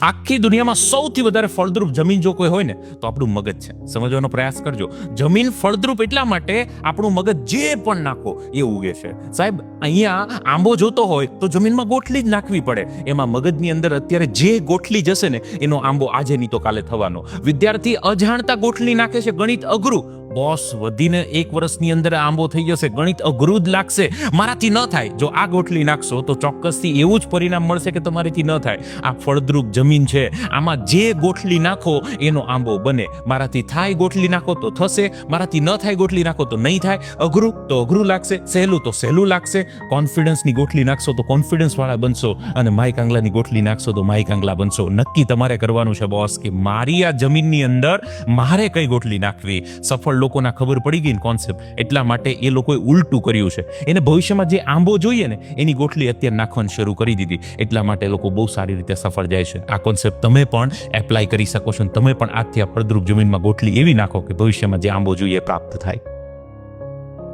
આખી દુનિયામાં સૌથી વધારે ફળદ્રુપ જમીન જો કોઈ હોય ને તો આપણું મગજ છે. સમજવાનો પ્રયાસ કરજો. જમીન ફળદ્રુપ એટલા માટે આપણું મગજ જે પણ નાખો એ ઉગે છે. સાહેબ, અહીંયા આંબો જોતો હોય તો જમીનમાં ગોઠલી જ નાખવી પડે. એમાં મગજની અંદર અત્યારે જે ગોઠલી જશે ને એનો આંબો આજે નહીં તો કાલે થવાનો. વિદ્યાર્થી અજાણતા ગોઠલી નાખે છે. ગણિત અઘરું, બોસ વધીને 1 વર્ષની અંદર આંબો થઈ જશે. ગણિત અઘરું જ લાગશે, મારાથી ન થાય. જો આ ગોઠલી નાખશો તો ચોક્કસથી એવું જ પરિણામ મળશે કે તમારીથી ન થાય. આ ફળદ્રુપ જમીન છે, આમાં જે ગોઠલી નાખો એનો આંબો બને. મારાથી થાય ગોઠલી નાખો તો થશે, મારાથી ન થાય ગોઠલી નાખો તો નહીં થાય. અઘરું તો અઘરું લાગશે, સહેલું તો સહેલું લાગશે. કોન્ફિડન્સની ગોઠલી નાખશો તો કોન્ફિડન્સ વાળા બનશો, અને માય કાંગલાની ગોઠલી નાખશો તો માય કાંગલા બનશો. નક્કી તમારે કરવાનું છે બોસ કે મારી આ જમીનની અંદર મારે કઈ ગોઠલી નાખવી. સફળ લોકોના ખબર પડી ગઈ ને કોન્સેપ્ટ, એટલા માટે એ લોકોએ ઉલટું કર્યું છે. એને ભવિષ્યમાં જે આંબો જોઈએ ને એની ગોઠલી અત્યારે નાખવાની શરૂ કરી દીધી. એટલા માટે લોકો બહુ સારી રીતે સફળ જાય છે. આ કોન્સેપ્ટ તમે પણ એપ્લાય કરી શકો છો. તમે પણ આજથી આ ફળદ્રુપ જમીનમાં ગોઠલી એવી નાખો કે ભવિષ્યમાં જે આંબો જોઈએ પ્રાપ્ત થાય.